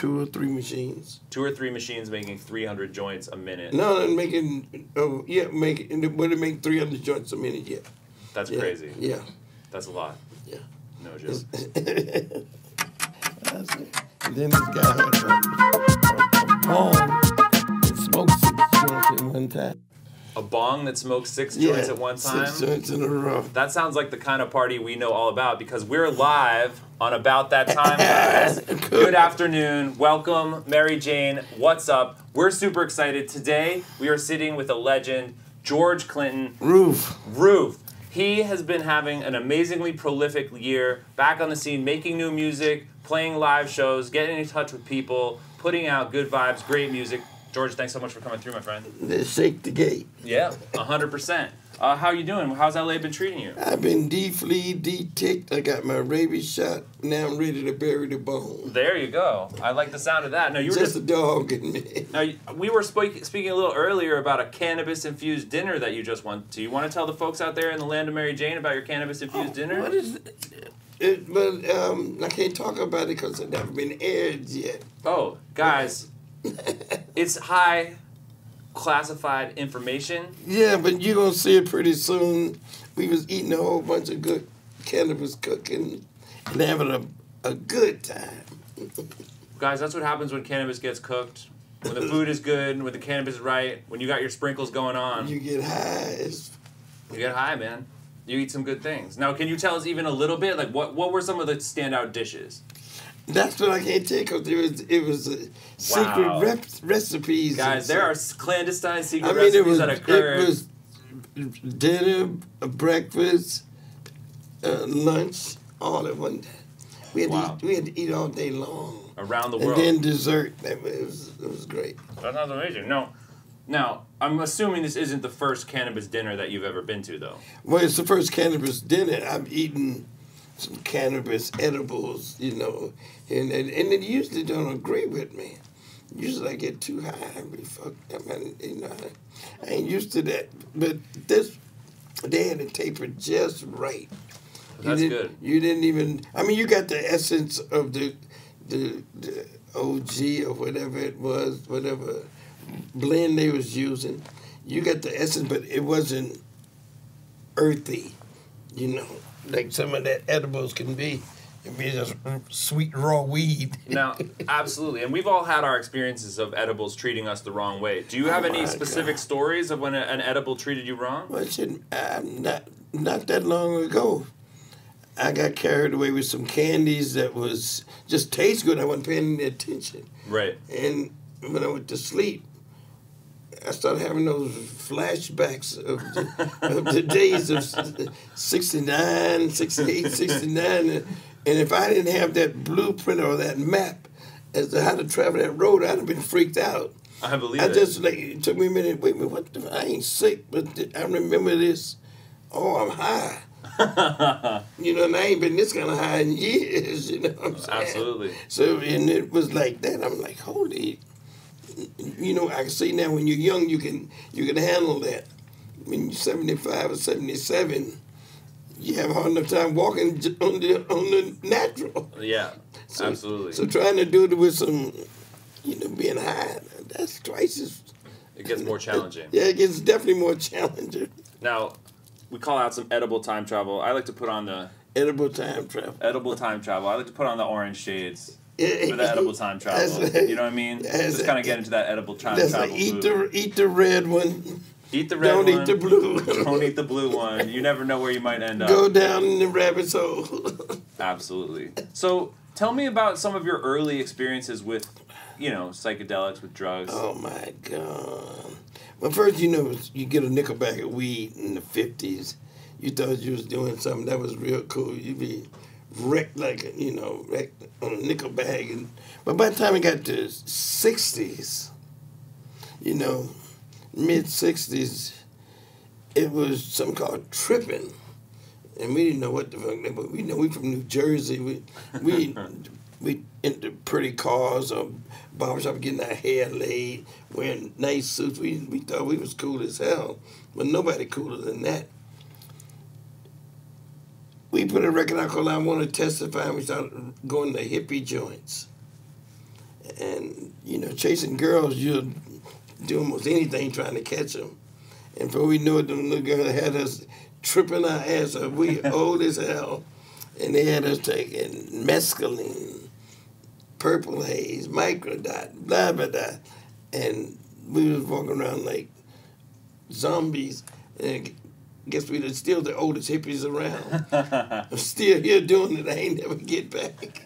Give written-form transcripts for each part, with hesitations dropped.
2 or 3 machines. 2 or 3 machines making 300 joints a minute. No, making, would it make 300 joints a minute? Yeah. That's crazy. Yeah. That's a lot. Yeah. No joke. And then this guy had a bong that smoked 6 joints at one time. A bong that smokes 6 joints at one time? 6 joints in a row. That sounds like the kind of party we know all about because we're live on About That Time, guys. Good afternoon. Welcome, Mary Jane. What's up? We're super excited. Today, we are sitting with a legend, George Clinton. Roof. He has been having an amazingly prolific year, back on the scene, making new music, playing live shows, getting in touch with people, putting out good vibes, great music. George, thanks so much for coming through, my friend. Let's shake the gate. Yeah, 100%. How you doing? How's LA been treating you? I've been de-fleed, de-ticked. I got my rabies shot. Now I'm ready to bury the bone. There you go. I like the sound of that. Now you were just a dog in me. Now we were speaking a little earlier about a cannabis-infused dinner that you just went to. You want to tell the folks out there in the land of Mary Jane about your cannabis-infused dinner? What is it? I can't talk about it because it's never been aired yet. Oh, guys. It's high classified information. Yeah, but you're going to see it pretty soon. We was eating a whole bunch of good cannabis cooking and having a good time. Guys, that's what happens when cannabis gets cooked. When the food is good, when the cannabis is right, when you got your sprinkles going on. You get high. You get high, man. You eat some good things. Now, can you tell us even a little bit? Like, what were some of the standout dishes? That's what I can't take because it was secret recipes. Guys, there are clandestine secret recipes that occur. It was dinner, breakfast, lunch, all at one time. We had to eat all day long. Around the world. And then dessert. It was great. That sounds amazing. Now, I'm assuming this isn't the first cannabis dinner that you've ever been to, though. Well, it's the first cannabis dinner. I've eaten some cannabis edibles, and they usually don't agree with me. Usually I get too high. I ain't used to that. But they had it tapered just right. That's good. You didn't even, you got the essence of the OG or whatever it was, whatever blend they was using. You got the essence, but it wasn't earthy, like some of that edibles can be. It'd be just sweet raw weed. Now, absolutely. And we've all had our experiences of edibles treating us the wrong way. Do you have any specific stories of when an edible treated you wrong? Well, not that long ago. I got carried away with some candies that was just taste good. I wasn't paying any attention. Right. And when I went to sleep, I started having those flashbacks of the days of 69, 68, 69. And if I didn't have that blueprint or that map as to how to travel that road, I'd have been freaked out. I believe it. It took me a minute. Wait a minute, I ain't sick, but I remember this. Oh, I'm high. And I ain't been this kind of high in years, you know what I'm saying? Absolutely. So, and it was like that. I'm like, holy... I can see now when you're young, you can handle that. When you're 75 or 77, you have a hard enough time walking on the natural. Yeah, absolutely. So trying to do it with some, being high, that's twice as... It gets more challenging. Yeah, it gets definitely more challenging. Now, we call out some edible time travel. I like to put on the... Edible time travel. Edible time travel. I like to put on the orange shades. For the edible time travel. You know what I mean? Just kind of get into that edible time travel. Eat the red one. Eat the red one. Don't eat the blue one. Don't eat the blue one. You never know where you might end up. Go down in the rabbit's hole. Absolutely. So tell me about some of your early experiences with, psychedelics, with drugs. Oh, my God. Well, first, you get a nickel bag of weed in the 50s. You thought you was doing something that was real cool. You'd be... wrecked wrecked on a nickel bag. But by the time it got to 60s, mid-60s, it was something called tripping. And we didn't know what the fuck, but we from New Jersey. We into pretty cars or barbershop getting our hair laid, wearing nice suits. We thought we was cool as hell, but nobody cooler than that. We put a record out called I Want to Testify, and we started going to hippie joints. And, chasing girls, you'll do almost anything trying to catch them. And before we knew it, the little girl had us tripping our ass off. We old as hell. And they had us taking mescaline, purple haze, microdot, blah, blah, blah. And we was walking around like zombies. And I guess we were still the oldest hippies around. I'm still here doing it. I ain't never get back.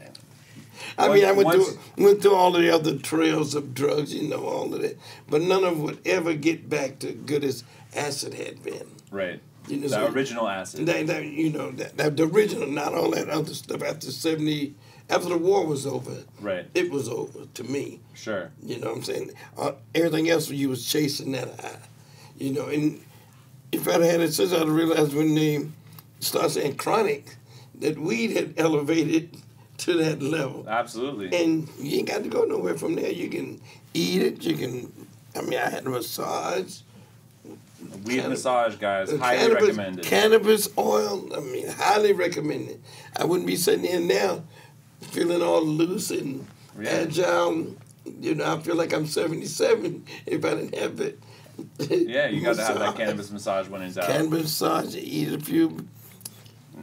I went through all of the other trails of drugs, all of that. But none of them would ever get back to good as acid had been. Right. The original acid. The original, not all that other stuff after the war was over. Right. It was over to me. Sure. You know what I'm saying? Everything else you was chasing that high. And if I'd had it since I'd realized when they started saying chronic, that weed had elevated to that level. Absolutely. And you ain't got to go nowhere from there. You can eat it. I had a massage. Weed massage, guys. Highly recommended. Cannabis oil, highly recommended. I wouldn't be sitting here now feeling all loose and agile. I feel like I'm 77 if I didn't have it. Yeah, you got to have that cannabis massage when it's out. Cannabis massage, eat a few.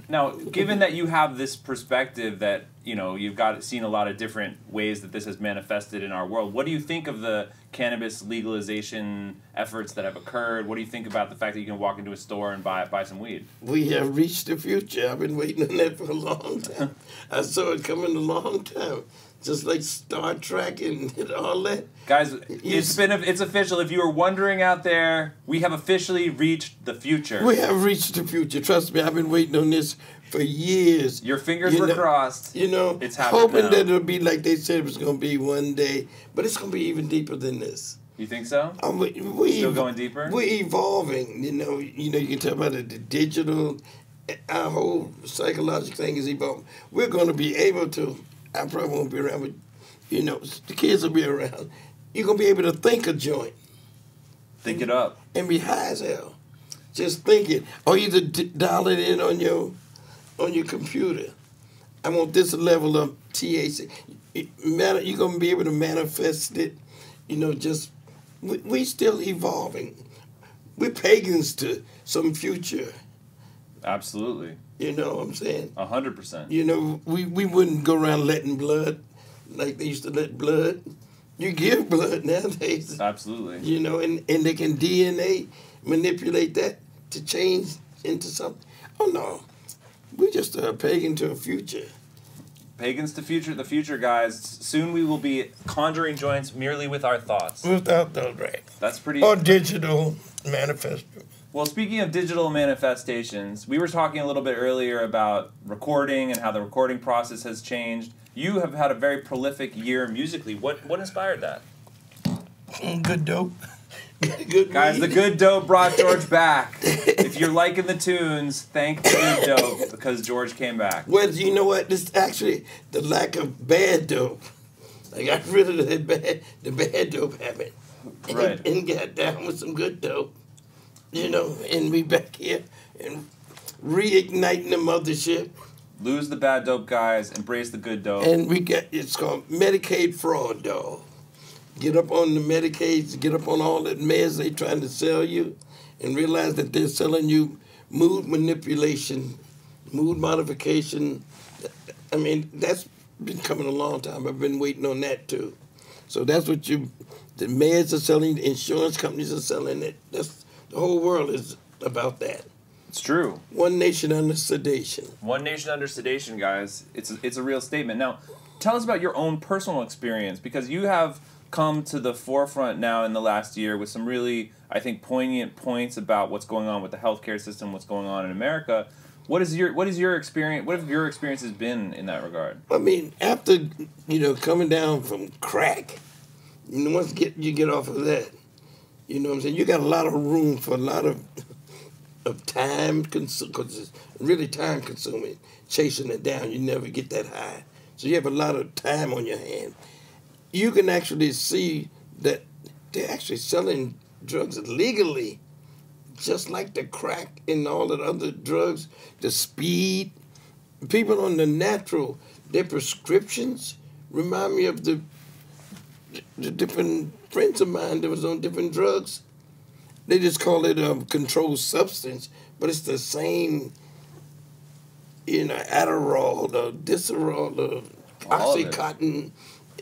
Now, given that you have this perspective that, you've seen a lot of different ways that this has manifested in our world, what do you think of the cannabis legalization efforts that have occurred? What do you think about the fact that you can walk into a store and buy some weed? We have reached the future. I've been waiting on that for a long time. I saw it coming a long time. Just like Star Trek and all that. Guys, it's official. If you were wondering out there, we have officially reached the future. We have reached the future. Trust me, I've been waiting on this for years. Your fingers were crossed. It's happening hoping now. that it'll be like they said it was going to be one day. But it's going to be even deeper than this. You think so? We Still going deeper? We're evolving. You can tell about the digital. Our whole psychological thing is evolving. We're going to be able to. I probably won't be around, but, the kids will be around. You're going to be able to think a joint. Think it up. And be high as hell. Just think it. Or either dial it in on your computer. I want this level of THC. You're going to be able to manifest it, we still evolving. We're pagans to some future. Absolutely. You know what I'm saying? 100%. We wouldn't go around letting blood like they used to let blood. You give blood nowadays. Absolutely. And they can DNA manipulate that to change into something. Oh, no. We just are pagan to a future. Pagans to the future, guys. Soon we will be conjuring joints merely with our thoughts. Without those, right. That's pretty... Or digital manifesto. Well, speaking of digital manifestations, we were talking a little bit earlier about recording and how the recording process has changed. You have had a very prolific year musically. What inspired that? Good dope. Good Guys, the good dope brought George back. If you're liking the tunes, thank the good dope because George came back. Well, you know what? This actually the lack of bad dope. I got rid of the bad dope habit. Right. And got down with some good dope. And we back here and reigniting the mothership. Lose the bad dope, guys. Embrace the good dope. And it's called Medicaid fraud, dog. Get up on the Medicaids, get up on all that meds they trying to sell you, and realize that they're selling you mood manipulation, mood modification. That's been coming a long time. I've been waiting on that, too. So that's what the meds are selling, the insurance companies are selling it. The whole world is about that. It's true. One nation under sedation. One nation under sedation, guys. It's a real statement. Now, tell us about your own personal experience, because you have come to the forefront now in the last year with some really, I think, poignant points about what's going on with the healthcare system, what's going on in America. What is your experience? What have your experiences been in that regard? After coming down from crack, once you get off of that, you know what I'm saying? You got a lot of room for a lot of time, because it's really time consuming. Chasing it down, you never get that high. So you have a lot of time on your hand. You can actually see that they're actually selling drugs legally, just like the crack and all the other drugs, the speed. People on the natural, their prescriptions remind me of the the different friends of mine that was on different drugs, they just call it a controlled substance, but it's the same, Adderall, the Disarol, the Oxycontin.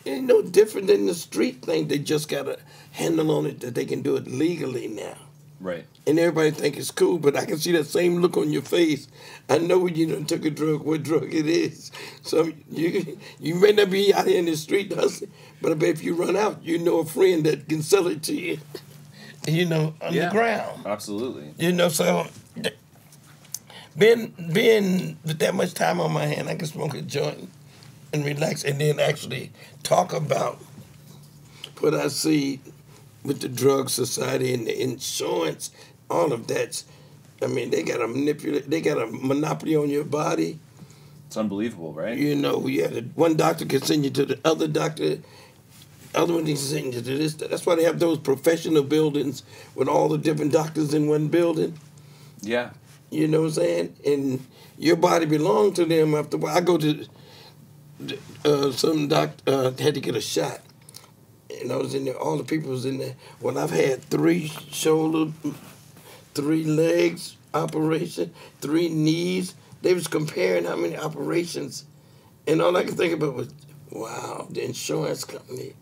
Ain't no different than the street thing. They just got a handle on it that they can do it legally now. Right. And everybody think it's cool, but I can see that same look on your face. I know when you done took a drug, what drug it is. So you may not be out here in the street hustling, but I bet if you run out, you know a friend that can sell it to you, on the ground. Absolutely. So being with that much time on my hand, I can smoke a joint and relax and then actually talk about what I see with the drug society and the insurance, all of that. I mean, they got a monopoly on your body. It's unbelievable, right? One doctor can send you to the other doctor, other one can send you to this. That's why they have those professional buildings with all the different doctors in one building. Yeah. You know what I'm saying? And your body belongs to them after a while. I go to some doctor, had to get a shot. And I was in there, all the people was in there. Well, I've had 3 shoulders, 3 legs operation, 3 knees. They was comparing how many operations. And all I could think about was, wow, the insurance company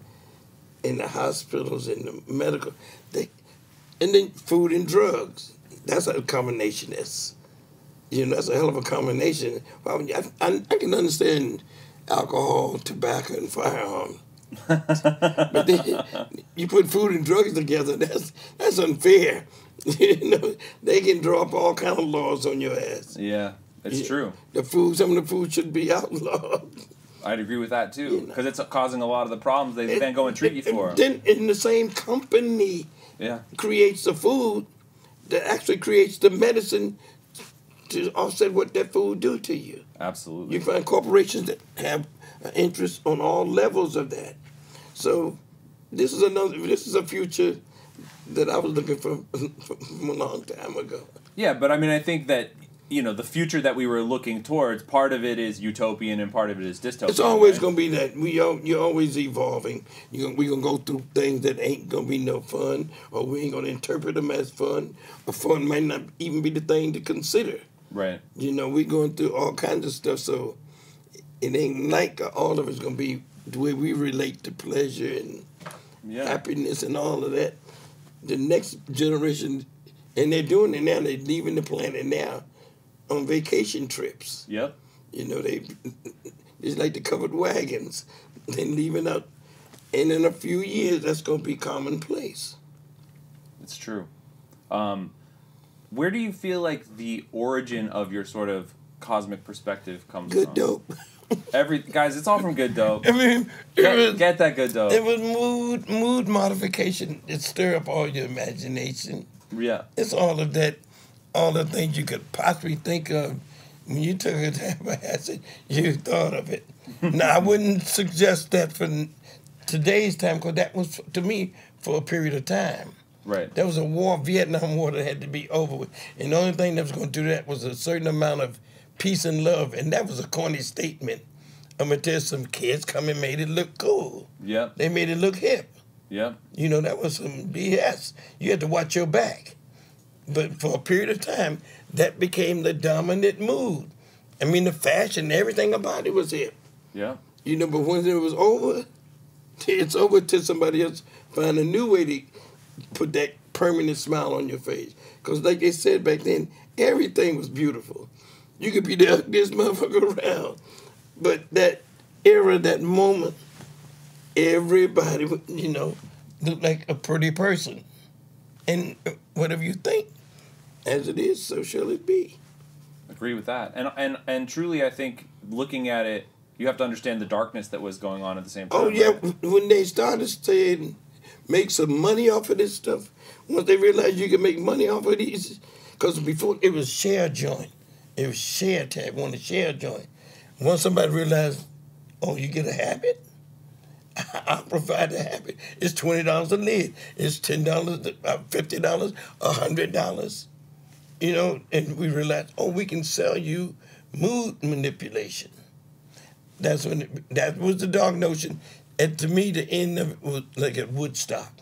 and the hospitals and the medical. And then food and drugs. That's a combination that's, that's a hell of a combination. Well, I can understand alcohol, tobacco, and firearms. But then you put food and drugs together, that's unfair. They can draw up all kind of laws on your ass. Yeah, it's true. Some of the food should be outlawed. I'd agree with that too, because it's causing a lot of the problems they then go and treat you for. Then in the same company creates the food that actually creates the medicine to offset what that food do to you. Absolutely. You find corporations that have an interest on all levels of that. So this is a future that I was looking for from a long time ago. Yeah, but I mean, I think that, the future that we were looking towards, part of it is utopian and part of it is dystopian. It's always going to be that. You're always evolving. We're going to go through things that ain't going to be no fun, or we ain't going to interpret them as fun, or fun might not even be the thing to consider. Right. We're going through all kinds of stuff, so it ain't like all of it's going to be the way we relate to pleasure and happiness and all of that. The next generation, and they're doing it now, they're leaving the planet now on vacation trips. Yep. It's like the covered wagons. They're leaving out, and in a few years, that's going to be commonplace. It's true. Where do you feel like the origin of your sort of cosmic perspective comes from? Good dope. Guys, it's all from good dope. I mean, get that good dope. It was mood modification. It stir up all your imagination. Yeah. It's all of that, all the things you could possibly think of. When you took a tab of acid, you thought of it. Now, I wouldn't suggest that for today's time, because that was, to me, for a period of time. Right. There was a war, Vietnam War, that had to be over with. And the only thing that was going to do that was a certain amount of peace and love. And that was a corny statement. I'm going to tell you, some kids come and made it look cool. Yep. They made it look hip. Yep. That was some BS. You had to watch your back. But for a period of time, that became the dominant mood. I mean, the fashion, everything about it was hip. Yeah. But when it was over, it's over till somebody else find a new way to put that permanent smile on your face. Because like they said back then, everything was beautiful. You could be the ugliest motherfucker around. But that era, that moment, everybody, looked like a pretty person. And whatever you think, as it is, so shall it be. Agree with that. And truly, I think, looking at it, you have to understand the darkness that was going on at the same time. Oh, yeah. Right? When they started saying, make some money off of this stuff, once they realized you could make money off of these, because before it was share joint. It was share tab, want to share joint. Once somebody realized, oh, you get a habit? I'll provide the habit. It's $20 a lid. It's $10, $50, $100. And we realized, oh, we can sell you mood manipulation. That was the dark notion And to me, the end of it was like at Woodstock.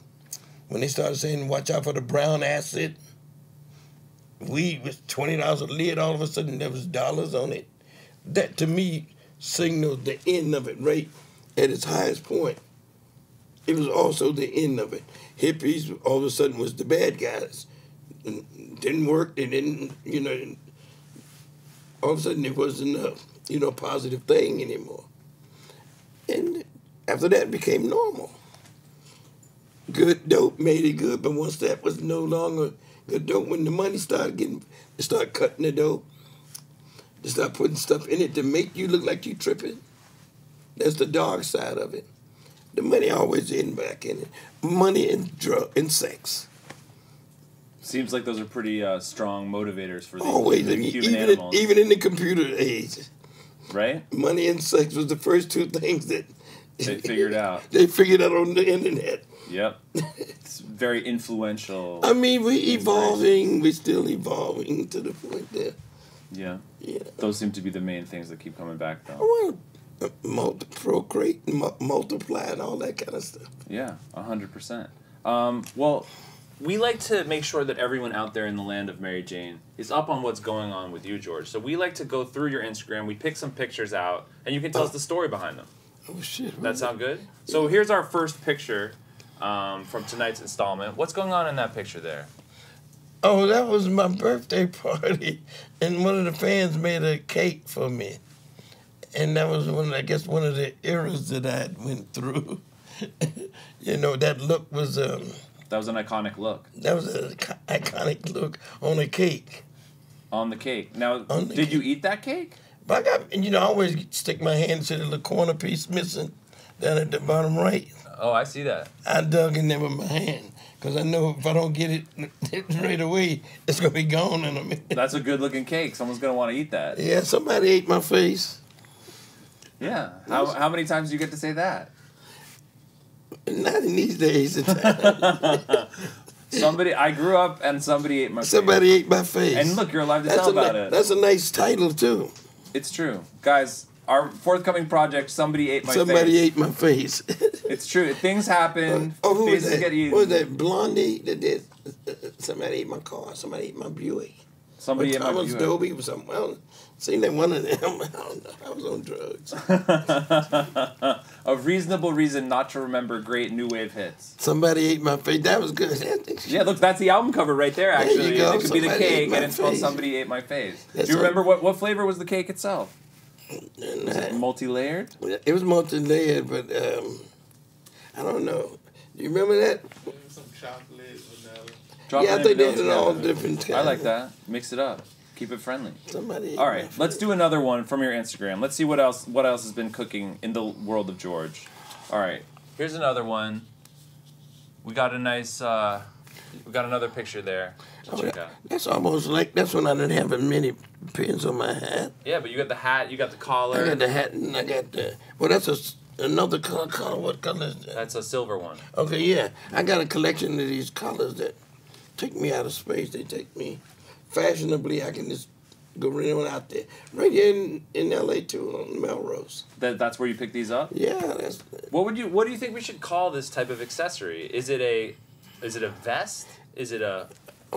When they started saying, watch out for the brown acid, weed was $20 a lid, all of a sudden there was dollars on it. That, to me, signaled the end of it right at its highest point. It was also the end of it. Hippies, all of a sudden, was the bad guys. Didn't work, they didn't, all of a sudden it wasn't a, positive thing anymore. And after that, it became normal. Good dope made it good, but once that was no longer good dope, when the money started they start cutting the dope, they start putting stuff in it to make you look like you tripping. That's the dark side of it. The money always in back in it. Money and drug and sex. Seems like those are pretty strong motivators for the human even animals. Even in the computer age. Right? Money and sex was the first two things that they figured out. They figured out on the internet. Yep. It's very influential. I mean, we're evolving. We're still evolving to the point there. Yeah. Yeah. Those seem to be the main things that keep coming back, though. Well, procreate, multiply, and all that kind of stuff. Yeah, 100%. Well, we like to make sure that everyone out there in the land of Mary Jane is up on what's going on with you, George. So we like to go through your Instagram. We pick some pictures out, and you can tell us the story behind them. Oh, shit. That sound good? So here's our first picture from tonight's installment. What's going on in that picture there? Oh, that was my birthday party, and one of the fans made a cake for me. And that was one of the eras that I had went through. That look was... that was an iconic look. That was an iconic look on a cake. On the cake. Now, did you eat that cake? But I always stick my hand to the little corner piece missing down at the bottom right. Oh, I see that. I dug in there with my hand because I know if I don't get it right away, it's going to be gone in a minute. That's a good-looking cake. Someone's going to want to eat that. Yeah, somebody ate my face. Yeah. How many times do you get to say that? Not in these days. I grew up and somebody ate my face. Somebody ate my face. And look, you're alive to tell about it. That's a nice title, too. It's true. Guys, our forthcoming project, Somebody Ate My Face. Somebody ate my face. It's true. Things happen. Who was that? Get eaten. What was that Blondie that did? Somebody ate my car. Somebody ate my Buick. Somebody ate my Buick. Thomas Dolby was something. Well, seen that one of them. I don't know. I was on drugs. A reasonable reason not to remember great new wave hits. Somebody ate my face. That was good. Yeah, look, that's the album cover right there, actually. There you go. It could be the Somebody cake, and it's called Somebody Ate My Face. Do you remember what flavor was the cake itself? Was it multi-layered? It was multi-layered, but I don't know. Do you remember that? Some chocolate, vanilla. Yeah, I think they had all different kinds. I like that. Mix it up. Keep it friendly. Somebody. All right, let's do another one from your Instagram. Let's see what else has been cooking in the world of George. All right, here's another one. We got a nice. We got another picture there. Check out. That's almost like that's when I didn't have as many pins on my hat. Yeah, but you got the hat. You got the collar. I got the hat and I got the. Well, that's another color. What color is that? That's a silver one. Okay, yeah, I got a collection of these colors that take me out of space. They take me fashionably. I can just go around out there. Right here in L.A. too, on Melrose. That's where you pick these up? Yeah, that's. What do you think we should call this type of accessory? Is it a vest? Is it a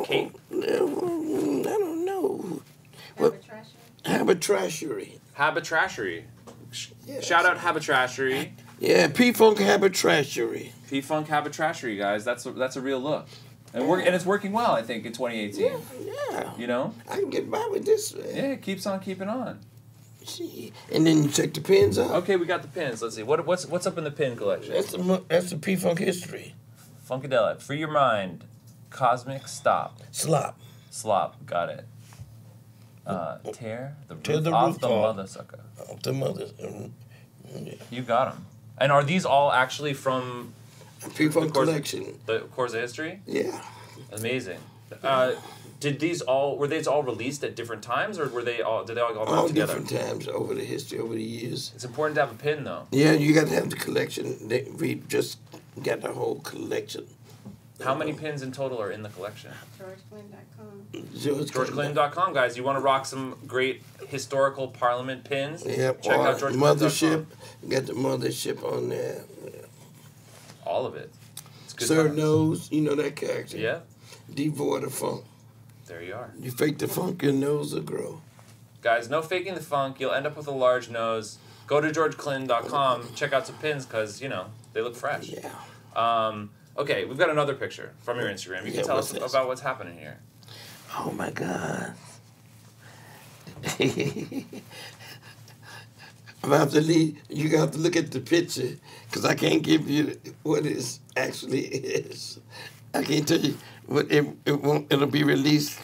cape? I don't know. Haberdashery. Haberdashery. Yeah, Shout out Haberdashery. Yeah, P-Funk Haberdashery. P-Funk Haberdashery, guys. That's a real look. And it's working well, I think, in 2018. Yeah. You know? I can get by with this. Man. Yeah, it keeps on keeping on. See, and then you check the pins out. Okay, we got the pins. Let's see. What's up in the pin collection? That's the P-Funk history. Funkadelic. Free your mind. Cosmic stop. Slop. Got it. Tear the Tear roof the off roof the off. mother sucker. The mother. You got them. And are these all actually from P-Funk collection. The course of history? Yeah. Amazing. Were these all released at different times, or did they all come out All together? different times over the history, over the years. It's important to have a pin, though. Yeah, you got to have the collection. We just got the whole collection. How many pins in total are in the collection? GeorgeClinton.com. GeorgeClinton.com, guys. You want to rock some great historical Parliament pins? Yep. Check out Mothership. GeorgeClinton.com. Got the Mothership on there. all of it. It's good Sir times. Nose, you know that character. Yeah. Devoid of funk. There you are. You fake the funk, your nose will grow. Guys, no faking the funk. You'll end up with a large nose. Go to georgeclinton.com. Check out some pins because, you know, they look fresh. Yeah. Okay, we've got another picture from your Instagram. You can tell us about what's happening here. Oh, my God. I'm have to leave. You have to look at the picture because I can't give you what it actually is. I can't tell you what it won't. It'll be released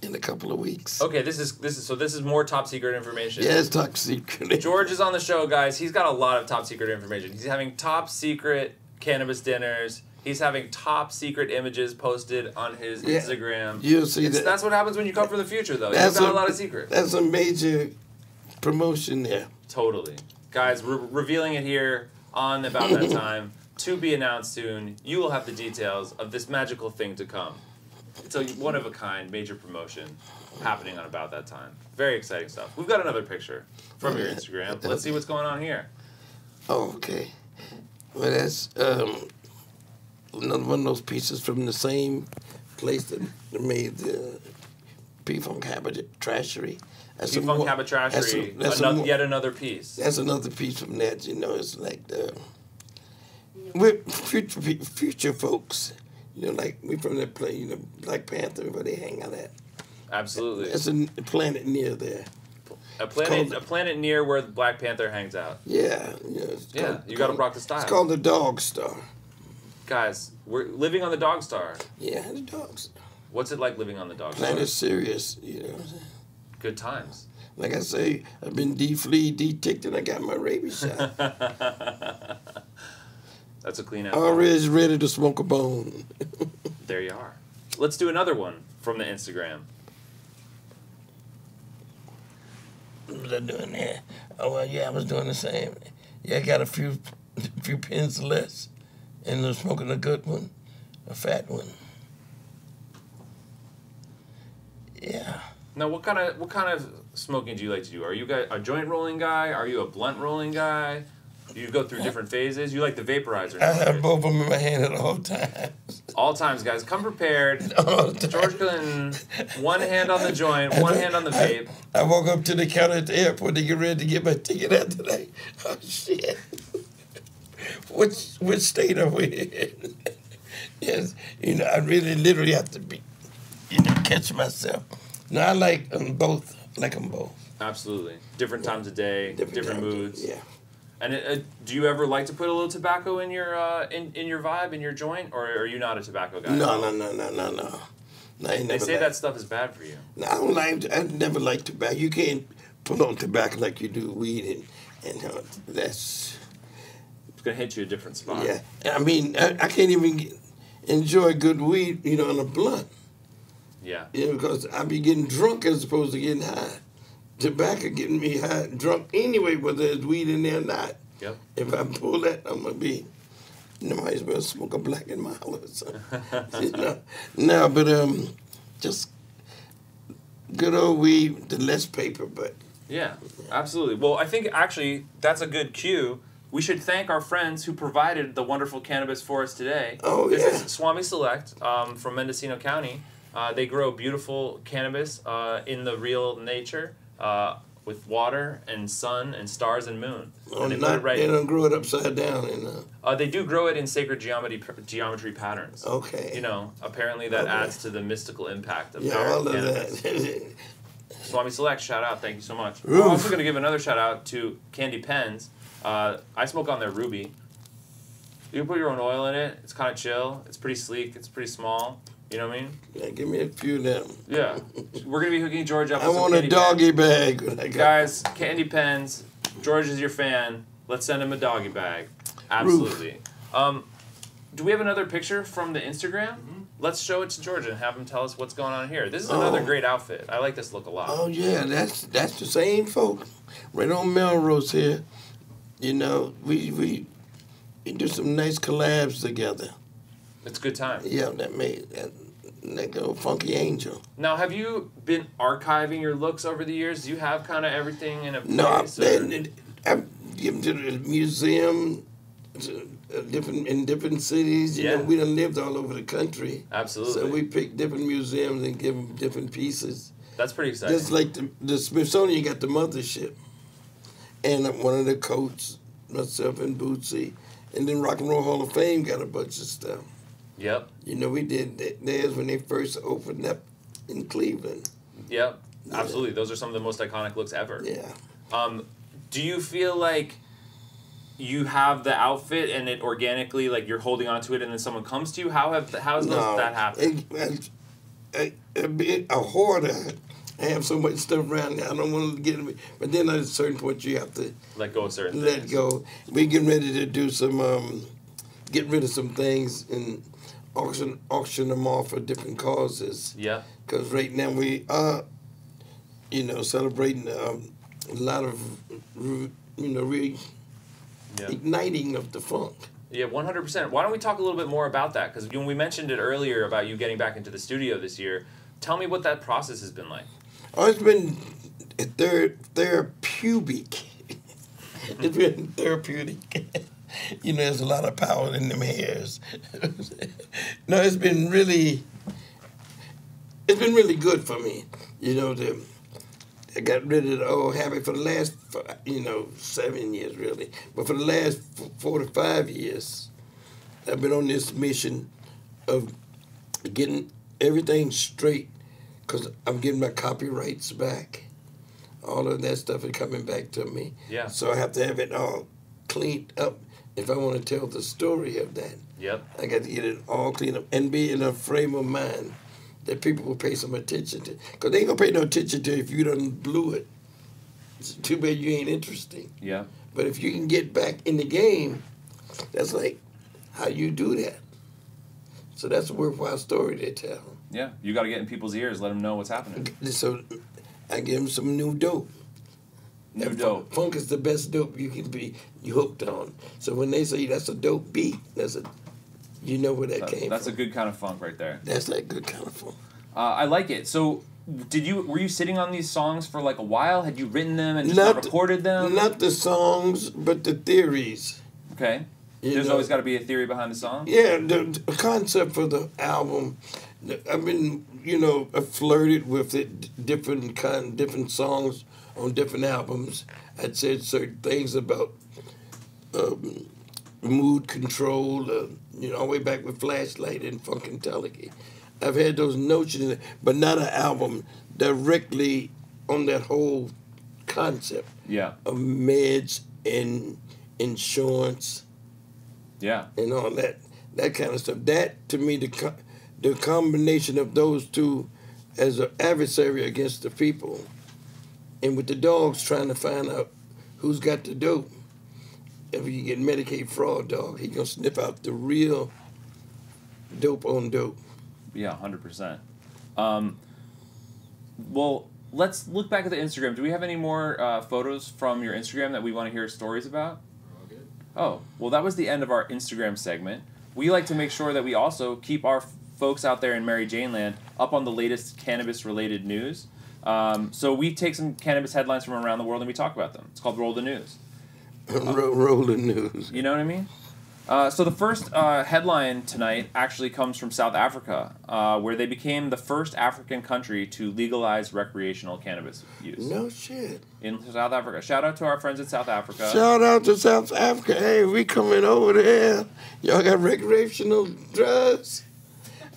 in a couple of weeks. Okay, this is more top secret information. Yeah, it's top secret. George is on the show, guys. He's got a lot of top secret information. He's having top secret cannabis dinners. He's having top secret images posted on his Instagram. You'll see that. That's what happens when you come for the future, though. You've got a lot of secrets. That's a major promotion there. Totally. Guys, we're revealing it here on About That Time. To be announced soon. You will have the details of this magical thing to come. It's a one-of-a-kind major promotion happening on About That Time. Very exciting stuff. We've got another picture from your Instagram. Let's see what's going on here. Oh, okay. Well, that's another one of those pieces from the same place that made the P-Funk Trashery. P-Funk Trashery, yet another piece. That's another piece from that, you know. It's like we're future folks. You know, like we from that place, you know, Black Panther, where they hang out at. Absolutely. That's a planet near there. A planet near where the Black Panther hangs out. Yeah. You got to rock the style. It's called the Dog Star. Guys, we're living on the Dog Star. Yeah, the Dog Star. What's it like living on the Dog Star? Planet Sirius, you know. Good times. Like I say, I've been flea ticked and I got my rabies shot. That's a clean out. Always ready to smoke a bone. There you are. Let's do another one from the Instagram. What was I doing there? Oh, well, yeah, I was doing the same. Yeah, I got a few pins less, and I'm smoking a good one, a fat one. Yeah. Now, what kind of smoking do you like to do? Are you a joint rolling guy? Are you a blunt rolling guy? Do you go through different phases? You like the vaporizer? I have both of them in my hand at all times. All times, guys. Come prepared. George Clinton, one hand on the joint, one hand on the vape. I walk up to the counter at the airport to get ready to get my ticket out today. Oh, shit. Which state are we in? Yes, you know, I really literally have to be, catch myself. No, I like them both. Absolutely. Different times of day, different moods. Yeah. And do you ever like to put a little tobacco in your in your vibe, in your joint, or are you not a tobacco guy? No. They say that stuff is bad for you. No, I never liked tobacco. You can't put on tobacco like you do weed, and that's... It's going to hit you a different spot. Yeah. I mean, I can't even enjoy good weed, on a blunt. Yeah. Because I be getting drunk as opposed to getting high. Tobacco getting me high, drunk anyway, whether there's weed in there or not. Yep. If I pull that, I'm going to be... might as well smoke a Black and Mild or something. No, but just good old weed, the less paper, but... Yeah, absolutely. Well, I think actually that's a good cue. We should thank our friends who provided the wonderful cannabis for us today. Oh, This is Swami Select from Mendocino County. They grow beautiful cannabis in the real nature. With water and sun and stars and moon. And they don't grow it upside down. They do grow it in sacred geometry patterns. Okay. Apparently that adds to the mystical impact of all of cannabis. that. Swami Select, shout out. Thank you so much. Oof. I'm also going to give another shout out to Candy Pens. I smoke on their Ruby. You can put your own oil in it. It's kind of chill. It's pretty sleek. It's pretty small. You know what I mean? Yeah, give me a few of them. Yeah. We're going to be hooking George up I with some want a candy doggy pens. bag. Guys, Candy Pens. George is your fan. Let's send him a doggy bag. Absolutely. Do we have another picture from the Instagram? Mm-hmm. Let's show it to George and have him tell us what's going on here. This is another great outfit. I like this look a lot. Oh, yeah. That's the same folk. Right on Melrose here. We do some nice collabs together. It's a good time. Yeah, that made that old Funky Angel. Now, have you been archiving your looks over the years? Do you have kind of everything in a place? No, I've given to the museum different cities. You know, we done lived all over the country. Absolutely. So we picked different museums and give them different pieces. That's pretty exciting. Just like the Smithsonian got the mothership, and one of the coats, myself and Bootsy, and then Rock and Roll Hall of Fame got a bunch of stuff. Yep. You know, we did theirs when they first opened up in Cleveland. Yep. Absolutely. Those are some of the most iconic looks ever. Yeah. Do you feel like you have the outfit and it organically, like you're holding on to it and then someone comes to you? How has that happened? A hoarder. I have so much stuff around there. I don't want to get it. But then at a certain point, you have to let go of certain let things. go. We're getting ready to do some, get rid of some things and auction them off for different causes. Yeah. Because right now we are, celebrating a lot of, igniting of the funk. Yeah, 100%. Why don't we talk a little bit more about that? Because when we mentioned it earlier about you getting back into the studio this year, tell me what that process has been like. Oh, it's been therapeutic. It's been therapeutic. There's a lot of power in them hairs. No, it's been really good for me. I got rid of the old habit for the last, 7 years really. But for the last 4 to 5 years, I've been on this mission of getting everything straight because I'm getting my copyrights back. All of that stuff is coming back to me. Yeah. So I have to have it all cleaned up if I want to tell the story of that. Yep. I got to get it all cleaned up and be in a frame of mind that people will pay some attention to. Because they ain't going to pay no attention to if you done blew it. It's too bad you ain't interesting. Yeah. But if you can get back in the game, that's like how you do that. So that's a worthwhile story to tell. Yeah. You got to get in people's ears, let them know what's happening. So I give them some new dope. New dope. Funk is the best dope you can be hooked on. So when they say that's a dope beat, you know where that came from. That's a good kind of funk right there. That's that good kind of funk. I like it. So, were you sitting on these songs for like a while? Had you written them and just not recorded them? Not the songs, but the theories. Okay. There's always got to be a theory behind the song? Yeah, the concept for the album, I've been, I flirted with it, different songs on different albums. I'd said certain things about mood control, all the way back with Flashlight and Funkadelic. I've had those notions, but not an album directly on that whole concept of meds and insurance. Yeah. And all that kind of stuff. That, to me, the combination of those two as an adversary against the people, and with the dogs trying to find out who's got the dope. If you get Medicaid fraud dog, he gonna sniff out the real dope on dope. Yeah, 100%. Well, let's look back at the Instagram. Do we have any more photos from your Instagram that we want to hear stories about? Oh, well, that was the end of our Instagram segment. We like to make sure that we also keep our folks out there in Mary Jane Land up on the latest cannabis-related news. So we take some cannabis headlines from around the world and we talk about them. It's called Roll the News. Roll the news. You know what I mean? So the first headline tonight actually comes from South Africa, where they became the first African country to legalize recreational cannabis use. No shit. In South Africa. Shout out to our friends in South Africa. Shout out to South Africa. Hey, we coming over there. Y'all got recreational drugs?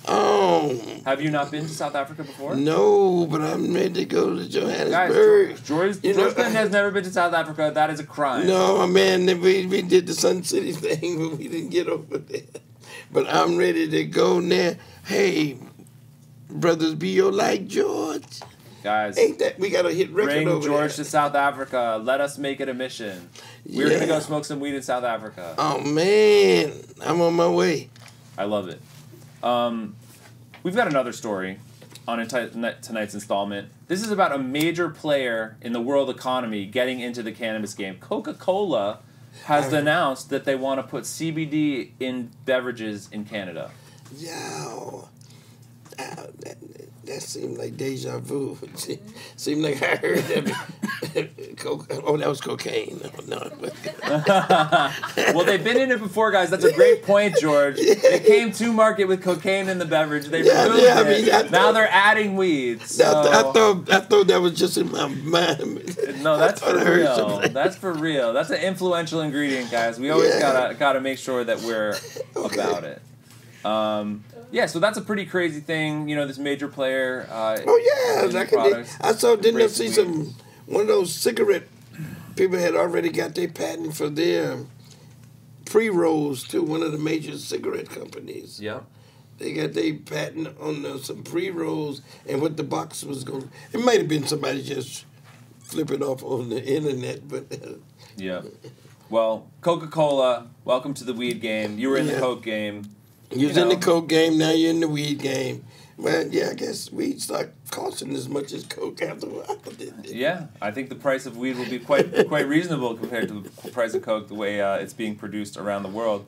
Have you not been to South Africa before? No, but I'm ready to go to Johannesburg. Guys, George Clinton has never been to South Africa. That is a crime. No, man, we did the Sun City thing, but we didn't get over there. But I'm ready to go now. Hey, brothers, be your like George. Guys, ain't that we got a hit record bring over George there. to South Africa. Let us make it a mission. We're gonna go smoke some weed in South Africa. Oh man, I'm on my way. I love it. We've got another story on tonight's installment. This is about a major player in the world economy getting into the cannabis game. Coca-Cola has announced that they want to put CBD in beverages in Canada. Yo, That seemed like deja vu. Seemed like I heard that. Oh, that was cocaine. No. Well, they've been in it before, guys. That's a great point, George. They came to market with cocaine in the beverage. They removed it. Now they're adding weed. So. I thought that was just in my mind. No, that's for real. That's for real. That's an influential ingredient, guys. We always gotta make sure that we're about it. Yeah, so that's a pretty crazy thing. You know, this major player. I saw. Didn't I see some one of those cigarette people had already got their patent for their pre-rolls to one of the major cigarette companies. Yeah. They got their patent on some pre-rolls and what the box was going. It might have been somebody just flipping off on the internet, but. Yeah. Well, Coca-Cola, welcome to the weed game. You were in the Coke game. You was in the Coke game, now you're in the weed game. Well, yeah, I guess weed start costing as much as Coke after a while. Yeah, I think the price of weed will be quite reasonable compared to the price of Coke, the way it's being produced around the world.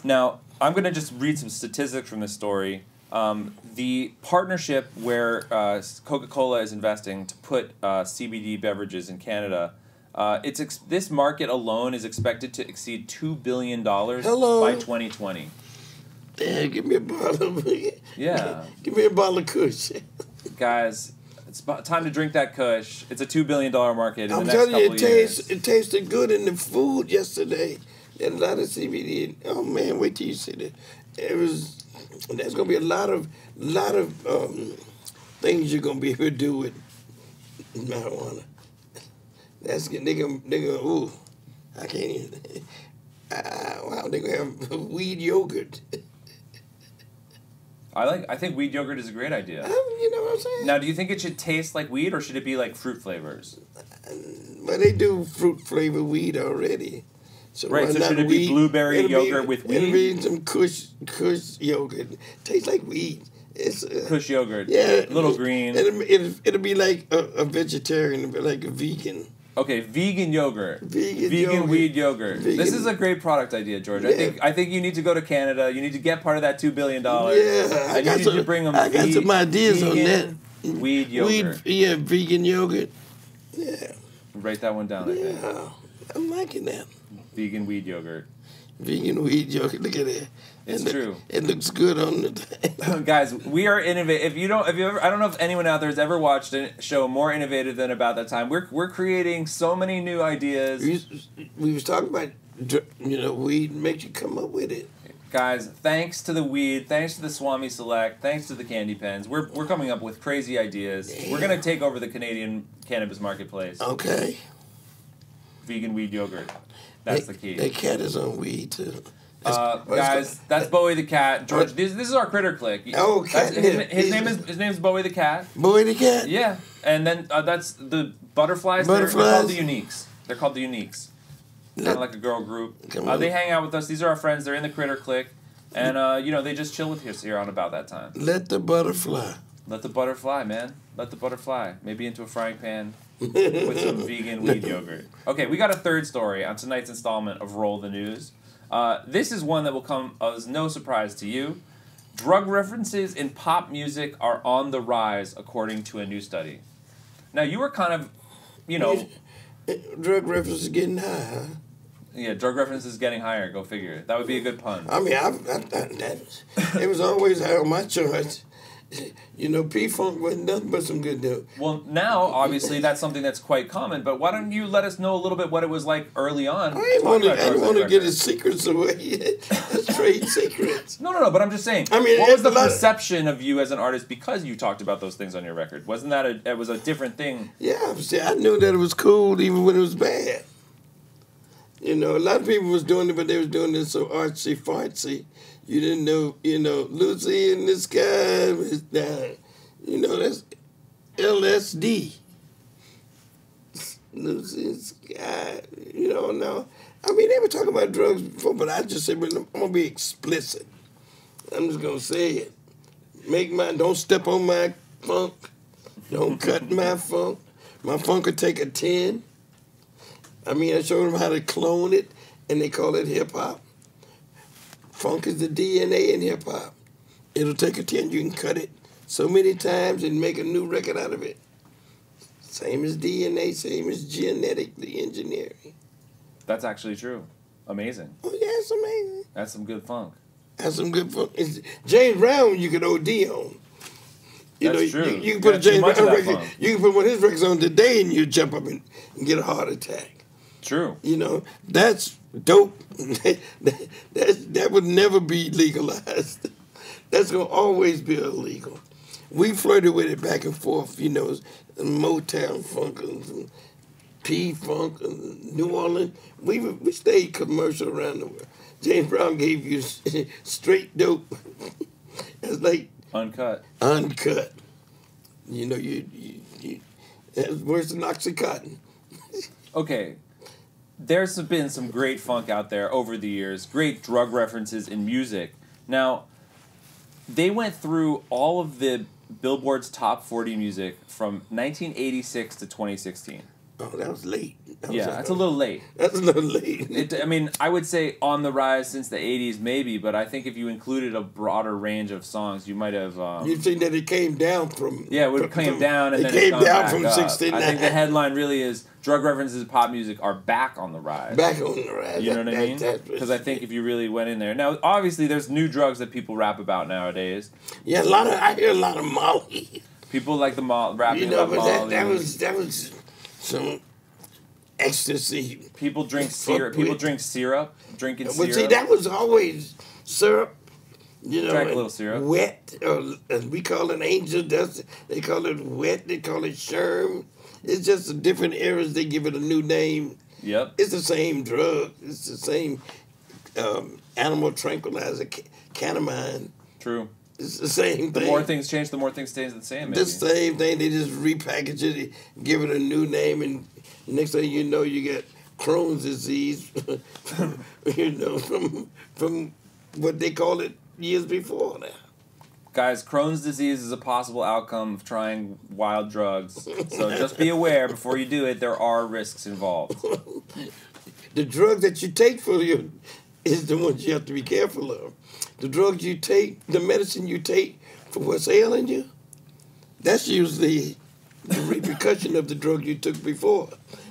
Now, I'm going to just read some statistics from this story. The partnership where Coca-Cola is investing to put CBD beverages in Canada, this market alone is expected to exceed $2 billion by 2020. Damn, give me a bottle of Give me a bottle of Kush. Guys, it's about time to drink that Kush. It's a $2 billion market in the next couple of years. It tasted good in the food yesterday. There's a lot of CBD. Oh man, wait till you see that. There's gonna be a lot of things you're gonna be able to do with marijuana. They gonna ooh, I can't even. Wow, they gonna have weed yogurt. I think weed yogurt is a great idea. You know what I'm saying? Now, do you think it should taste like weed, or should it be like fruit flavors? Well, they do fruit flavored weed already. So right, so should it be blueberry yogurt with weed? It'll be some Kush yogurt. Tastes like weed. It's Kush yogurt. Yeah. Little green. It'll be like a vegetarian, it'll be like a vegan. Okay, vegan yogurt. Vegan weed yogurt. This is a great product idea, George. Yeah. I think you need to go to Canada. You need to get part of that $2 billion. Yeah, I need you to bring them. I got some ideas on that. Weed yogurt. Vegan yogurt. Yeah. Write that one down. Yeah, I'm liking that. Vegan weed yogurt. Vegan weed yogurt. Look at that. It's true. It looks good on the. Guys, we are innovative. I don't know if anyone out there has ever watched a show more innovative than About That Time. We're creating so many new ideas. We was talking about weed makes you come up with it. Guys, thanks to the weed, thanks to the Swami Select, thanks to the candy pens, we're coming up with crazy ideas. Yeah. We're gonna take over the Canadian cannabis marketplace. Okay. Vegan weed yogurt. That's the key. That cat is on weed too. Guys, that's Bowie the cat. George, this is our critter click. Oh, cat. His name is Bowie the cat. Bowie the cat. Yeah, and then that's the butterflies. They're called the Uniques. They're called the Uniques. Kind of like a girl group. They hang out with us. These are our friends. They're in the critter click, and they just chill with us here on About That Time. Let the butterfly. Let the butter fly, man. Let the butter fly. Maybe into a frying pan with some vegan weed yogurt. Okay, we got a third story on tonight's installment of Roll the News. This is one that will come as no surprise to you. Drug references in pop music are on the rise, according to a new study. Now, you were kind of, Drug references getting high, huh? Yeah, drug references getting higher. Go figure. That would be a good pun. I mean, it was always high on my charts. P-Funk wasn't nothing but some good dope. Well, now, obviously, that's something that's quite common, but why don't you let us know a little bit what it was like early on? I didn't want to get his secrets away. That's trade secrets. No, but I'm just saying, what was the perception of you as an artist because you talked about those things on your record? Wasn't that it was a different thing? Yeah, see, I knew that it was cool even when it was bad. A lot of people was doing it, but they was doing it so artsy-fartsy. You didn't know, Lucy in the sky was down. That's LSD. Lucy in the sky, no. I mean, they were talking about drugs before, but I just said, I'm going to be explicit. I'm just going to say it. Don't step on my funk. Don't cut my funk. My funk could take a 10. I mean, I showed them how to clone it, and they call it hip-hop. Funk is the DNA in hip-hop. It'll take a 10. You can cut it so many times and make a new record out of it. Same as DNA, same as genetically engineering. That's actually true. Amazing. Oh, yeah, it's amazing. That's some good funk. That's some good fun. James Brown, you could OD on. That's true. You can put a Too James much of Brown that record. funk. You can put one of his records on today, and you jump up and get a heart attack. True. That's dope. that would never be legalized. That's gonna always be illegal. We flirted with it back and forth. Motown funk and P-funk and New Orleans. We stayed commercial around the world. James Brown gave you straight dope. It's like uncut. That's worse than Oxycontin. Okay. There's been some great funk out there over the years, great drug references in music. Now, they went through all of the Billboard's top 40 music from 1986 to 2016. Oh, that was late. That's a little late. That's a little late. I would say on the rise since the 80s, maybe, but I think if you included a broader range of songs, you might have... you think that it came down from... Yeah, it would have came down and then came it's down back from up. 69. I think the headline really is drug references in pop music are back on the rise. Back on the rise. You know what I mean? Because I think if you really went in there... Now, obviously, there's new drugs that people rap about nowadays. Yeah, I hear a lot of Molly. People like the rapping about Molly. That was some ecstasy. People drink syrup. People drink syrup. Drinking syrup. Well, see, that was always syrup. Drank a little syrup. Wet, or as we call it angel dust. They call it wet. They call it sherm. It's just the different eras. They give it a new name. Yep. It's the same drug. It's the same animal tranquilizer, canamine. True. It's the same thing. The more things change, the more things stay the same. Maybe. The same thing. They just repackage it, give it a new name, and next thing you know, you get Crohn's disease. From what they called it years before now. Guys, Crohn's disease is a possible outcome of trying wild drugs. So just be aware before you do it. There are risks involved. The drug that you take for you is the ones you have to be careful of. The drugs you take, the medicine you take for what's ailing you, that's usually the repercussion of the drug you took before.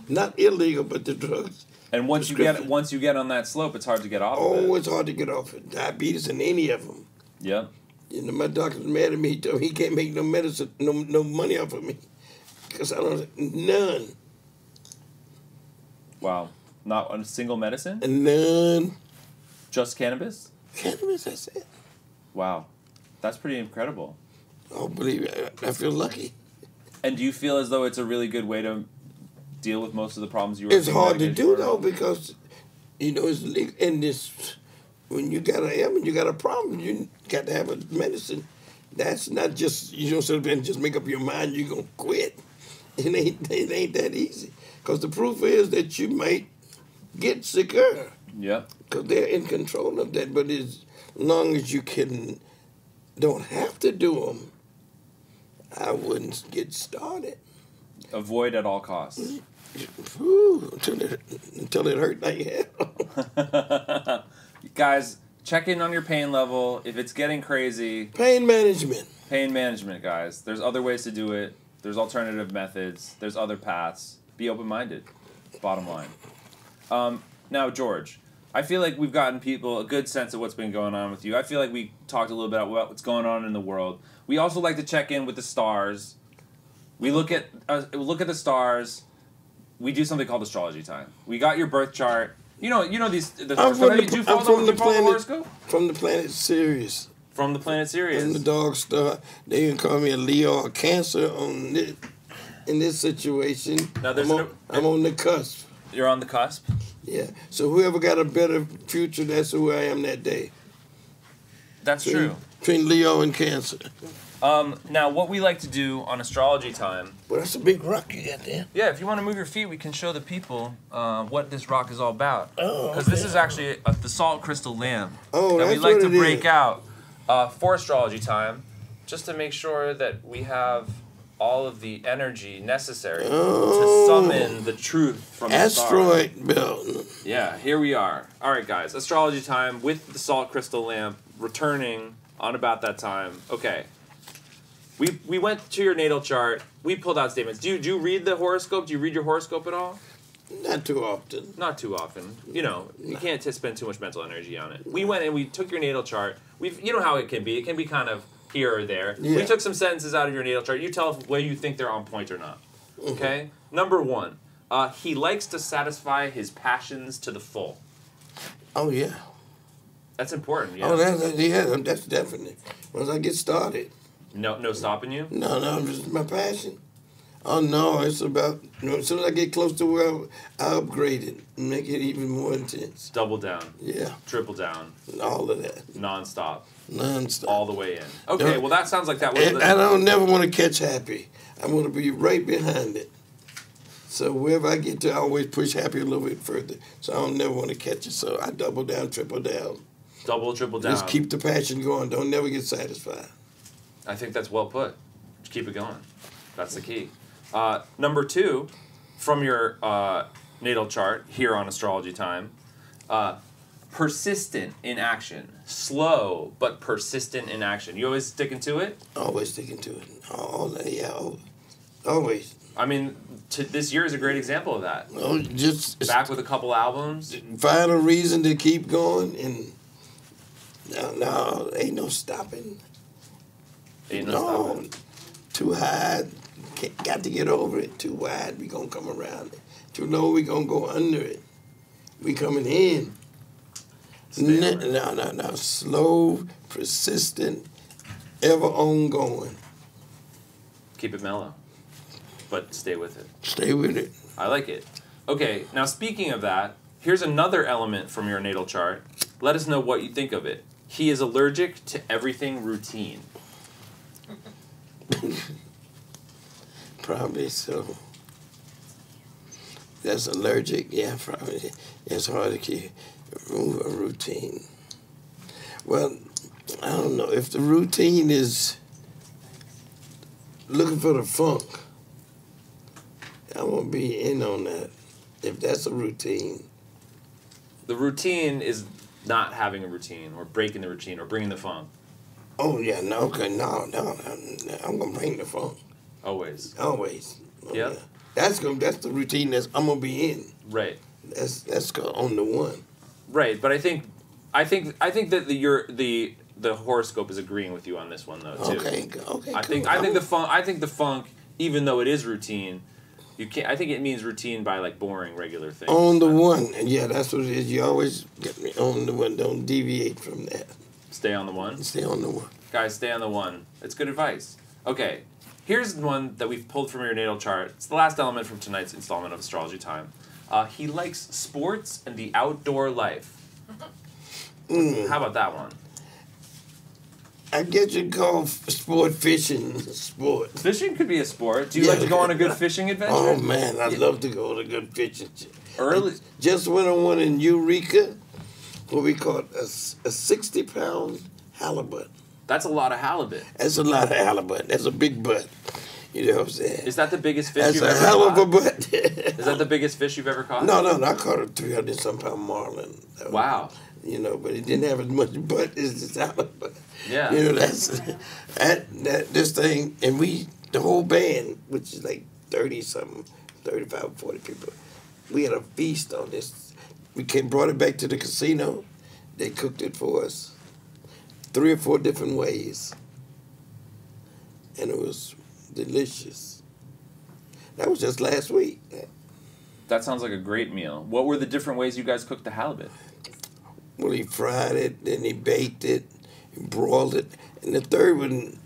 Not illegal, but the drugs. And once you get on that slope, it's hard to get off of it. Oh, it's hard to get off it. Diabetes and any of them. Yep. My doctor's mad at me. He told me he can't make no medicine, no money off of me. Because I don't, none. Wow. Not a single medicine? None. Just cannabis? Cannabis, that's it. Wow. That's pretty incredible. Oh, believe me, I feel lucky. And do you feel as though it's a really good way to deal with most of the problems you were It's hard to do, for? though, because, it's in this, when you got an ailment, you got a problem, you got to have a medicine. That's not just, you don't sit there and just make up your mind you're going to quit. It ain't that easy. Because the proof is that you might get sicker. Yeah. Because they're in control of that. But as long as you don't have to do them, I wouldn't get started. Avoid at all costs. Until it hurt like hell. Guys, check in on your pain level. If it's getting crazy... Pain management. Pain management, guys. There's other ways to do it. There's alternative methods. There's other paths. Be open-minded. Bottom line. Now, George, I feel like we've gotten people a good sense of what's been going on with you. I feel like we talked a little bit about what's going on in the world. We also like to check in with the stars. We look at the stars. We do something called Astrology time. We got your birth chart. You know these. Do you follow the horoscope? From the planet Sirius. From the planet Sirius. From the dog star. They can call me a Leo or Cancer on this, in this situation. Now I'm on the cusp. You're on the cusp? Yeah. So whoever got a better future, that's who I am that day. That's true. Between Leo and Cancer. Now, what we like to do on Astrology time... Well, that's a big rock you got there. Yeah, if you want to move your feet, we can show the people what this rock is all about. Oh, because this is actually the salt crystal lamp that we that's like what to it break is. out for Astrology time, just to make sure that we have all of the energy necessary to summon the truth from the stars. Asteroid belt. Yeah, here we are. All right, guys, astrology time with the salt crystal lamp returning on about that time. Okay. We went to your natal chart. We pulled out statements. Do you read the horoscope? Do you read your horoscope at all? Not too often. Not too often. You know, you can't spend too much mental energy on it. We went and we took your natal chart. You know how it can be. It can be kind of here or there. Yeah. We took some sentences out of your natal chart. You tell us whether you think they're on point or not. Okay? Number 1, he likes to satisfy his passions to the full. Oh, yeah. That's important, yeah. Oh, that's definite. Once I get started. No stopping you? No, just my passion. Oh, no, it's about, as soon as I get close to where I upgrade it and make it even more intense. Double down. Yeah. Triple down. All of that. Non-stop. Non-stop. All the way in. Okay, well, that sounds like that was... I don't never want to catch happy. I want to be right behind it. So wherever I get to, I always push happy a little bit further. So I don't never want to catch it. So I double down, triple down. Double, triple down. Just keep the passion going. Don't never get satisfied. I think that's well put. Just keep it going. That's the key. Number 2, from your natal chart here on Astrology Time, persistent in action. Slow, but persistent in action. You always sticking to it? Always sticking to it. Always. I mean, this year is a great example of that. Oh, just back with a couple albums. Find a reason to keep going, and no, ain't no stopping. Ain't no stopping. Too high, got to get over it. Too wide, we gonna come around it. Too low, we gonna go under it. We coming in. No. Slow, persistent, ever ongoing. Keep it mellow, but stay with it. Stay with it. I like it. Okay, now speaking of that, here's another element from your natal chart. Let us know what you think of it. He is allergic to everything routine. Probably so. That's allergic, yeah, probably. It's hard to keep a routine. Well, I don't know. If the routine is looking for the funk, I won't be in on that. If that's a routine. The routine is not having a routine or breaking the routine or bringing the funk. Oh, yeah, no, okay, no. I'm going to bring the funk. Always. Oh, yeah. That's the routine I'm going to be in. Right. That's on the one. Right, but I think that the horoscope is agreeing with you on this one though too. Okay. I think the funk, even though it is routine, you can't. I think it means routine by like boring regular things. On the one, yeah, that's what it is. You always get me on the one. Don't deviate from that. Stay on the one. Stay on the one. Guys, stay on the one. It's good advice. Okay, here's one that we've pulled from your natal chart. It's the last element from tonight's installment of Astrology Time. He likes sports and the outdoor life. How about that one? I guess you'd call sport fishing sport. Fishing could be a sport. Do you like to go on a good fishing adventure? Oh, man, I'd love to go on a good fishing. Early. Just went on one in Eureka, where we caught a 60-pound halibut. That's a lot of halibut. That's a lot of halibut. That's a big butt. You know what I'm saying? Is that the biggest fish you've ever caught? That's a hell of a butt. Is that the biggest fish you've ever caught? No, I caught a 300-some-pound marlin. Wow. You know, but it didn't have as much butt as this halibut. Yeah. You know, this thing, and the whole band, which is like 30-something, 35, 40 people, we had a feast on this. We brought it back to the casino. They cooked it for us 3 or 4 different ways. And it was delicious. That was just last week. That sounds like a great meal. What were the different ways you guys cooked the halibut? Well, he fried it, then he baked it, he broiled it, and the third one,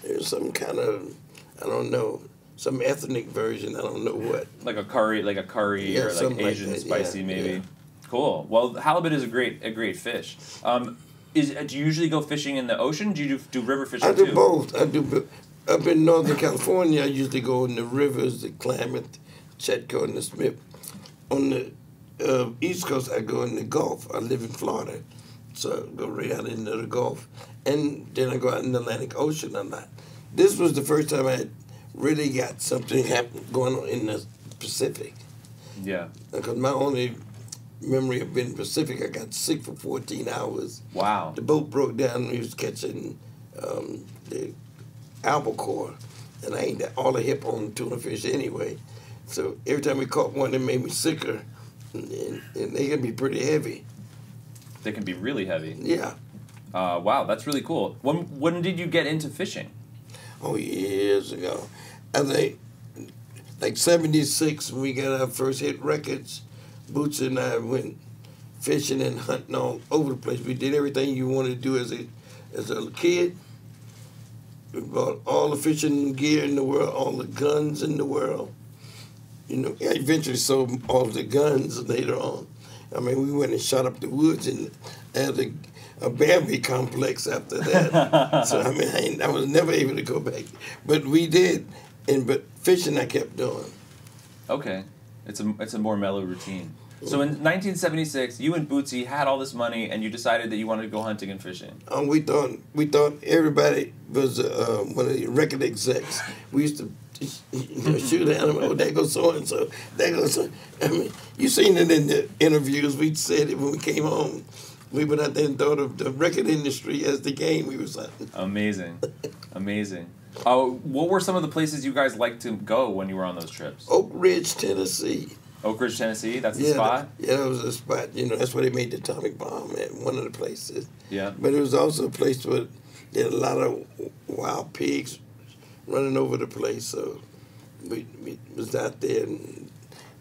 there was some kind of, I don't know, some ethnic version, I don't know what. Like a curry, yeah, or like Asian like spicy, maybe. Yeah. Cool. Well, halibut is a great fish. Do you usually go fishing in the ocean? Do you do river fishing too? I do both. I do. Up in Northern California, I usually go in the rivers, the Klamath, Chetco, and the Smith. On the East Coast, I go in the Gulf. I live in Florida, so I go right out into the Gulf. And then I go out in the Atlantic Ocean a lot. This was the first time I had really got something going on in the Pacific. Yeah. Because my only memory of being in the Pacific, I got sick for 14 hours. Wow. The boat broke down and we was catching the albacore, and I ate all the hip on tuna fish anyway. So every time we caught one, it made me sicker, and they can be pretty heavy. They can be really heavy. Yeah. Wow, that's really cool. When did you get into fishing? Oh, years ago. I think like 76 when we got our first hit records. Boots and I went fishing and hunting all over the place. We did everything you wanted to do as a kid. We bought all the fishing gear in the world, all the guns in the world. You know, I eventually sold all the guns later on. I mean, we went and shot up the woods and had a Bambi complex after that. So, I mean, I was never able to go back. But we did, but fishing I kept doing. Okay. It's a more mellow routine. So in 1976, you and Bootsy had all this money, and you decided that you wanted to go hunting and fishing. We thought everybody was one of the record execs. We used to shoot an animal. Oh, there goes so and so. There goes so. I mean, you seen it in the interviews. We said it when we came home. We went out there and thought of the record industry as the game we was hunting. Amazing, amazing. What were some of the places you guys liked to go when you were on those trips? Oak Ridge, Tennessee. Oak Ridge, Tennessee? That's the spot? That was the spot. You know, that's where they made the atomic bomb at, one of the places. Yeah. But it was also a place where there had a lot of wild pigs running over the place. So we was out there. And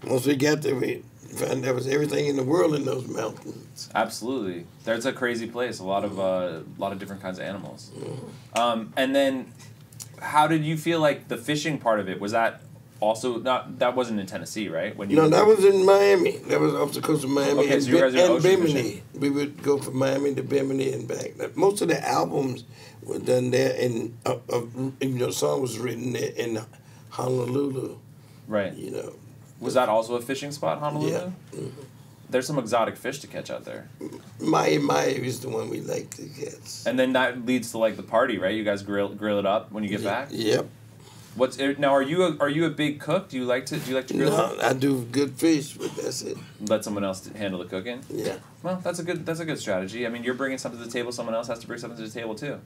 once we got there, we found there was everything in the world in those mountains. Absolutely. That's a crazy place. A lot of different kinds of animals. Mm-hmm. And then how did you feel like the fishing part of it? Was that also that wasn't in Tennessee, right? No, that was in Miami. That was off the coast of Miami. Okay, so you guys are and ocean Bimini. fishing. We would go from Miami to Bimini and back. Most of the albums were done there, and song was written there in Honolulu. Right. You know. Was that also a fishing spot, Honolulu? Yeah. Mm-hmm. There's some exotic fish to catch out there. Mai is the one we like to catch. And then that leads to like the party, right? You guys grill it up when you get back. Yep. Now? Are you a big cook? Do you like to grill? No, I do good fish, but that's it. Let someone else handle the cooking. Yeah. Well, that's a good strategy. I mean, you're bringing something to the table. Someone else has to bring something to the table too.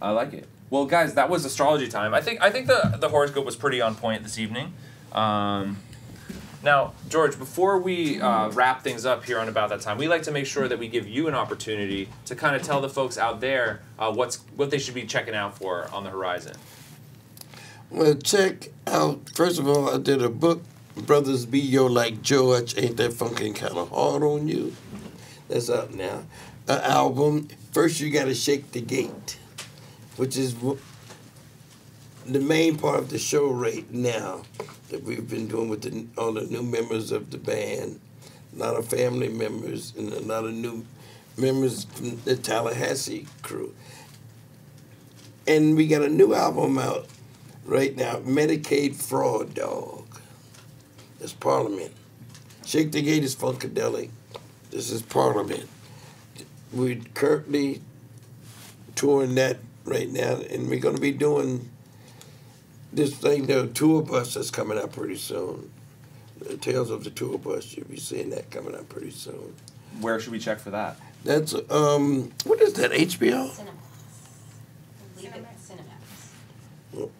I like it. Well, guys, that was astrology time. I think the horoscope was pretty on point this evening. Now, George, before we wrap things up here on About That Time, we like to make sure that we give you an opportunity to kind of tell the folks out there what they should be checking out for on the horizon. Well, check out, first of all, I did a book, Brothers Be Your Like George, Ain't That Funkin' Kind of Hard on You? That's out now. An album, First You Gotta Shake the Gate, which is the main part of the show right now that we've been doing with all the new members of the band, a lot of family members, and a lot of new members from the Tallahassee crew. And we got a new album out right now, Medicaid Fraud Dog. That's Parliament. Shake the Gate is Funkadelic. This is Parliament. We're currently touring that right now, and we're going to be doing this thing, the tour bus that's coming out pretty soon. The Tales of the Tour Bus, you'll be seeing that coming out pretty soon. Where should we check for that? That's, what is that, HBO?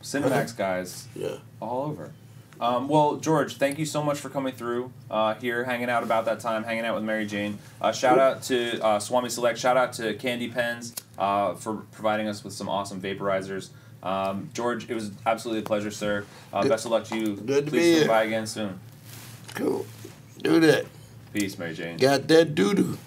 Cinemax, guys. Yeah. All over. Well, George, thank you so much for coming through here, hanging out About That Time, hanging out with Mary Jane. Shout out to Swami Select. Shout out to Candy Pens for providing us with some awesome vaporizers. George, it was absolutely a pleasure, sir. Best of luck to you. Good to be Please here. come by again soon. Cool. Do that. Peace, Mary Jane. Got that doo-doo.